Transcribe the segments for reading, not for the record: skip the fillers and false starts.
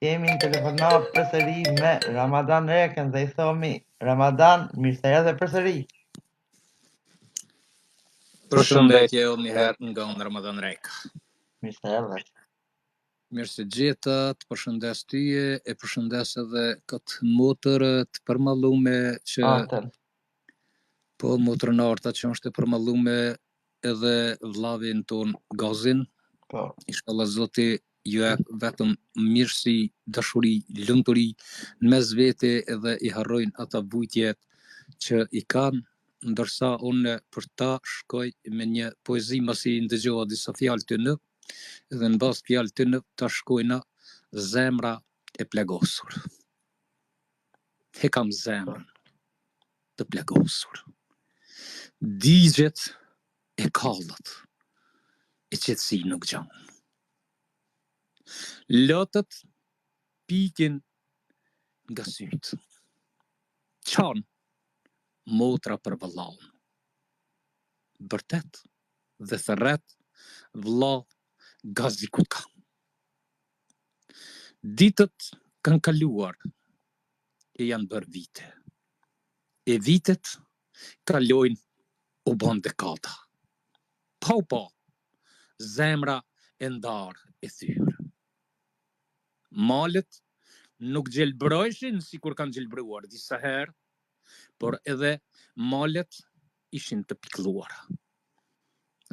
Jemi në telefonat përsëri me Ramadan Rekën dhe I thomi Ramadan, mirë se erdhe përsëri. Përshëndetje edhe një herë nga unë Ramadan Reka. Mirë se erdhe. Mirë se gjeta, të përshëndes tyje, e përshëndes edhe këtë motër të përmallume që Artën. po motrën Arta që është e përmallume edhe vllavin ton Gazin. Po. Inshallah Zoti ju jep vetëm mirësi, dashuri, lumturi në mes vete edhe I harrojnë ata vujtjet që I kanë, ndërsa unë për ta shkoj me një poezi masi ndëgjova disa fjalë të në, dhe në bazë fjalë të në ta shkojna zemra e plagosur. He kam zemrën të plagosur. Digjet e kallët, e qetësi nuk gjanë. Lotët pikin nga sytë. Qanë motra për vëllaun. Bërtet dhe thërret vëlla gazi ku ka. Ditët kanë kaluar e janë bërë vite. E vitet kalojnë u bën dekada. Pa, zemra e ndarë e thyrë. Malet nuk gjelbërojshin si kur kanë gjelbëruar disa herë, por edhe malet ishin të pikluara.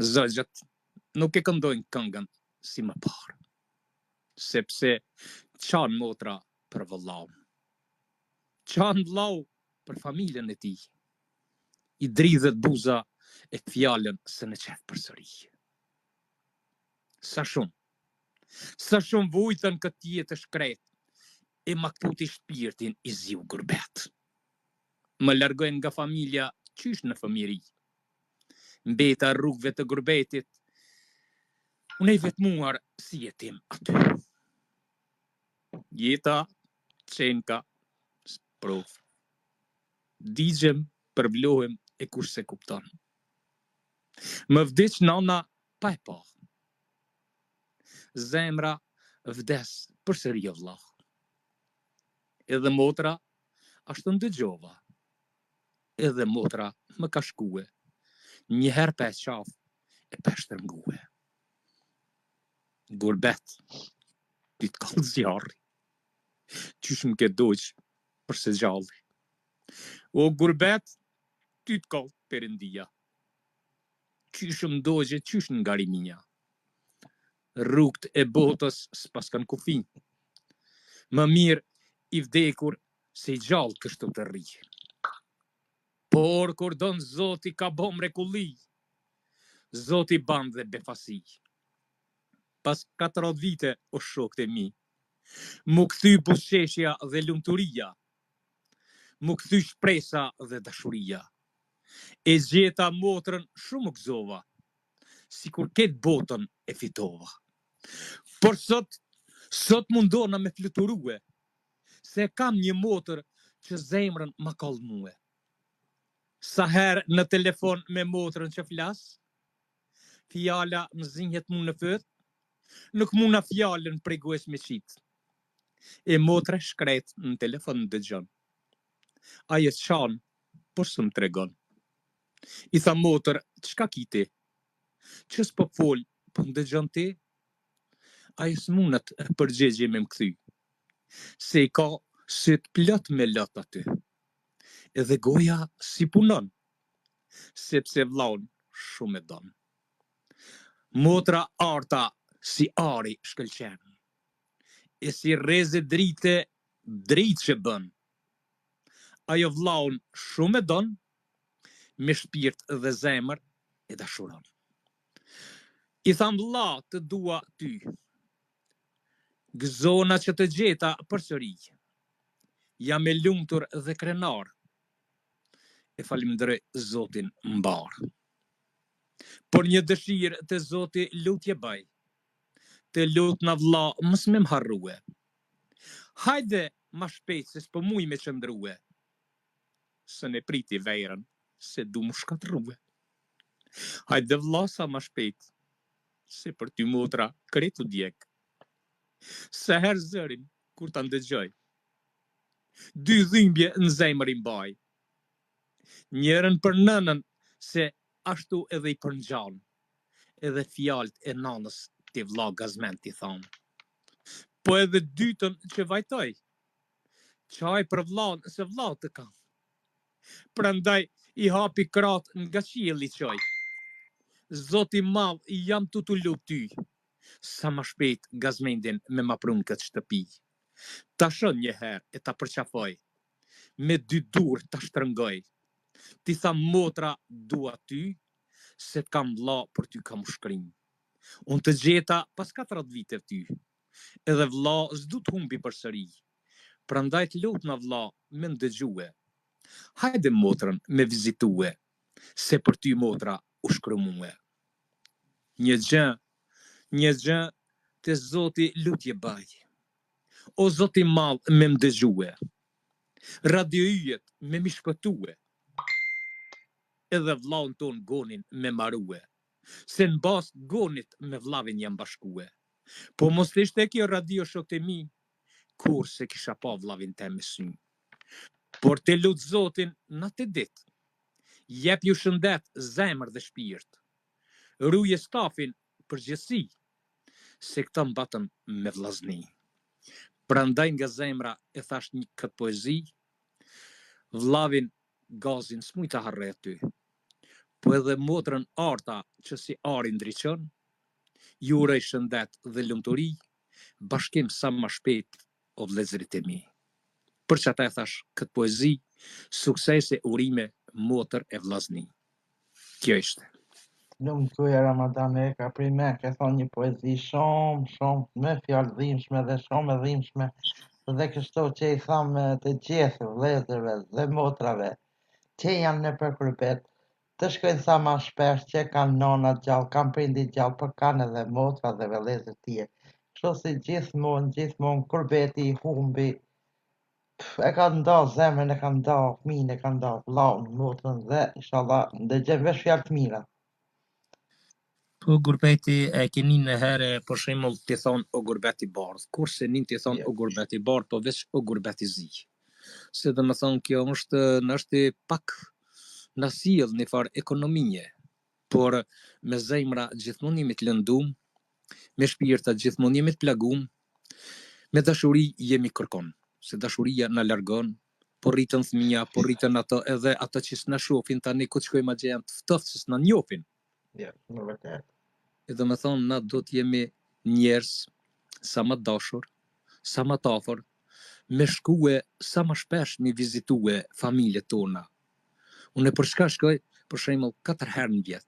Zëgjët nuk e këndojnë këngën si më parë, sepse qanë motra për vëllaun. Qanë vëllau për familjen e tij. I dridhet buza e fjalën se në qef përsëri. Sa shumë vujtën këtë jetë shkret, e maktuti shpirtin I ziu gurbet. Më largojnë nga familja qysh në fëmiri. Mbeta rrugëve të gurbetit, unë e vetmuar si jetim aty. Jeta, qenka, sprov. Digjem, përvlohem e kush se kupton. Më vdiq nana pa e pa. Zemra vdes përsëri o vlla. Edhe motra ashtu ndëgjova. Edhe motra më ka shkue. Një herë pa e qaf e pa shtërngue. Gurbet, ti të kallë zjarri. Qysh më ke dojq përse gjalli. O gurbet, ti të kallë Perëndia. Qysh më dojgje, qysh nga rinia. Rrugt e botës s'pas kanë kufi. Më mirë I vdekur se I gjallë kështu të rri. Por kur don Zoti ka bë mrekulli, Zoti ban dhe befasi. Pas 40 vite o shokët e mi, mu kthy buzëqeshja dhe lumturia, mu kthy shpresa dhe dashuria. E gjeta motrën shumë u gëzova, sikur ketë botën e fitova. Por sot mundona me fluturue, se kam një motër që zemrën ma kallmue. Sa herë në telefon me motrën që flas, fjala më zinjet mu në fët, nuk muna fjalën pregues me qit. E motra shkret në telefon dëgjon. Ajo qanë, por së më tregon. I tha motër, çka kiti? Që s'po fol, po më dëgjon ti? Ajo s'munat përgjigje me më kthy. Se I ka syt plot me lot aty. Edhe goja si punon, sepse vllaun shumë e don. Motra Arta si ari shkëlqen, e si rreze drite që bën. Ajo vllaun shumë e don, me shpirt dhe zemër e dashuron. I tham vlla të dua ty, gëzona që të gjeta përsëri. Jam e lumtur dhe krenar, e falimderoj Zotin mbar. Por një dëshirë të Zoti lutje baj, të lut na vlla mos më harrue. Hajde ma shpejt se s'po muj me qëndrue, së ne priti verën se du më shkatrue. Hajde vlla sa ma shpejt, se për ty motra kretu djek. Se her zërin kur ta ndëgjoj. Dy dhimbje në zemër i mbaj. Njërën për nënën, se ashtu edhe i përngjan, edhe fjalt e nanës t'i vlla gazment t'i thanë. Po edhe dytën që vajtoj, qaj për vllaun se vllau të kam. Prandaj i hapi krat nga qielli qoj. Zoti madh jam tu lut ty, sa ma shpejt gazmendin me ma prun këtë shtëpi. Ta shën një herë e ta përqafoj, me dy dur ta shtrëngoj. Ti tha motra dua ty, se t'kam vlla për ty kam shkrim. Unë të gjeta pas 4 vite ty, edhe vlla s'du t'humbi përsëri. Prandaj t'lut na vlla me ndëgjue. Hajde motrën me vizitue, se për ty motra u shkrumue. Një gjë te Zoti lutje baj. O Zoti madh me ndëgjue. Radio yjet me mi shpëtue. Edhe vllaun ton Gonin me marue. Se në bas Gonit me vllavin jam bashkue. Po mos të ishte kjo radio shokët e mi, kur se kisha pa vllavin te me sy. Por te lut Zotin na te dit. Jep ju shëndet, zemër dhe shpirt. Ruje stafin përgjithësi, se këta mbatën me vllazni. Prandaj nga zemra e thash një këtë poezi, vllavin Gazin s'muj ta harre ty. Po edhe motrën Arta që si ari ndriqon, ju urej shëndet dhe lumturi, bashkim sa ma shpejt o vëllezërit e mi. Për që ata e thash këtë poezi, suksese, urime, motër e vllazni. Kjo ishte. Lumë tuja Ramadan e ka prej me, ka thonë një poezi shumë me fjallë dhimbshme dhe shumë e dhimbshme, dhe kështu që i thamë të gjithë vëllezërve dhe motrave që janë në përkurbet, të shkojnë sa ma shpesh që kanë nona gjallë, kanë prindi gjallë, për kanë edhe motra dhe vëllezër tjerë. Kështu si gjithmonë kurbeti i humbi, e ka nda zemrën, e ka nda fëmijën, e ka nda vllaun, motrën dhe inshallah ndëgjojmë veç fjalë të mira. Po gurbeti e keni në herë për shembull ti thon o gurbeti bardh, kurse nin ti thon o gurbeti bardh, po veç o gurbeti zi. Se do të thon kjo është pak na sjell në far ekonomie, por me zemra gjithmonë jemi të lëndum, me shpirta gjithmonë jemi të plagum, me dashuri jemi kërkon, se dashuria na largon, po rritën fëmia, po rritën ato edhe ato që s'na shohin tani ku shkojmë atje janë të ftoftë se s'na njohin. Në vërtet. E do me thonë, na do t'jemi njerës sa më dashur, sa më t'afër, me shkue sa më shpesh me vizitue familjet tona. Unë për çka shkoj, për shembull 4 herë në vjet.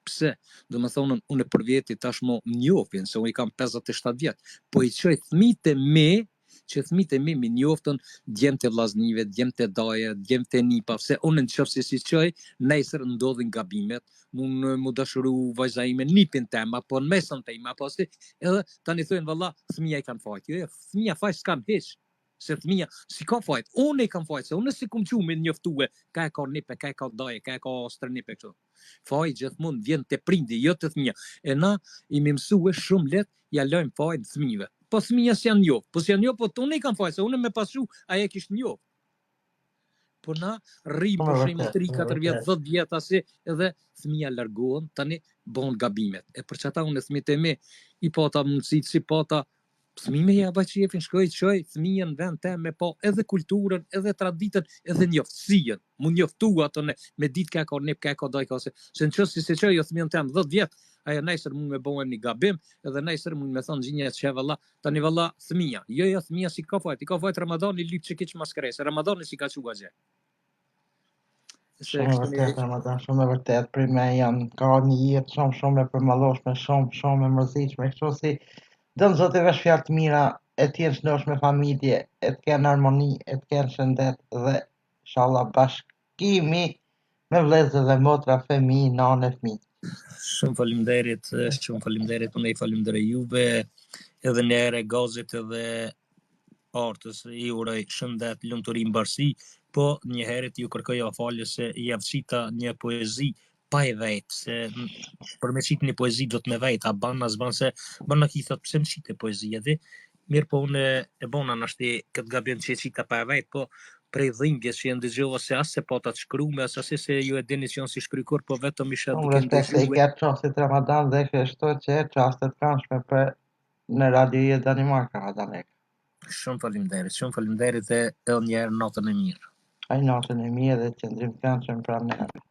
Pse? Do me thonë, unë për vjeti tashmo më njohin, se unë i kam 57 vjet, po i qoj fëmijët e mi, që fëmijët e mi më njoftën djemtë e vllaznive, djemtë e daje, djemtë e nipa, se unë nëse si qoj, nesër ndodhin gabimet, unë mu dashuru vajza ime nipin tema, po në mesën tema, po si, edhe tani thojnë valla, fëmija i kanë fajt. Jo, fëmija fajt s'kan hiç. Se fëmija si ka fajt, unë i kam fajt, se unë si kum qume njoftue, ka e ka nipe, ka e ka daje, ka e ka strënipe kështu. Fajt gjithmonë vjen te prindi, jo te fëmija. E na i më mësue shumë let, ja lojmë fajt fëmijëve. Po fëmija s'janë njoft, po s'janë njoft, po unë i kam fajt, se unë me pashu, aje kishtë njoft. Po na rrim për shembull 3-4 vjet, 10 vjet asi edhe fëmia largohen, tani bën gabimet. E për çata unë fëmijët e mi i pata mundësi si pata fëmijë ja bashkëfin shkoj fëmijën në vend të me pa edhe kulturën, edhe traditën, edhe njoftësinë. Mu njoftu ato me ditë ka nip ka daj ka se nëse se çoj jo fëmijën tëm 10 vjet, ajo nesër mund me bëhem një gabim, edhe nesër mund me thonë gjinja që valla, tani valla fëmia. Jo fëmia si ka fajt, i ka fajt Ramazani lyp që kiç maskresë. Ramazani si ka çuga gjë. Shumë e vërtet, Ramadan, shumë e vërtet, për me janë ka një jetë shumë e përmalloshme, shumë e mërzitshme, kështu si dënë zote vesh fjalë të mira, e t'jenë shnosh me familje, e t'kenë harmoni, e t'kenë shëndet dhe inshallah bashkimi me vëllezër dhe motra, fëmijë, nanë, fëmijë. Shumë faleminderit, unë i falenderoj juve, edhe në erë Gazit edhe Artës, i uroj shëndet, lumturi, mbarësi, po një herët ju kërkoja falje se i avcita një poezi pa e vetë, se për me qitë një poezi do të me vetë, a ban, as ban se, ban në ki thot pëse më qitë poezia dhe, Mirë po unë e bona nashti këtë gabim që e qita pa e vejt, po prej dhimbjes që jenë dëgjova se as se pata të shkrume, as asi se ju e dini që janë si shprykur, po vetëm isha Shumë duke respekt se i ndëgjue. ketë qastit Ramadan dhe kështu që qastet këndshme për në Radio Danimarka Ramadan. Shumë faleminderit dhe edhe njerë natën e mirë. Ai natën e mirë dhe qëndrim këndshëm pra neve.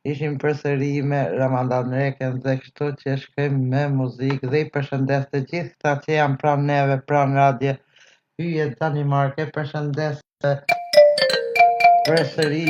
Ishim përsëri me Ramadan Reken dhe kështu që shkojmë me muzikë dhe i përshëndes të gjithë këta që janë pranë neve, pranë Radio Hyje Danimarke, përshëndes përsëri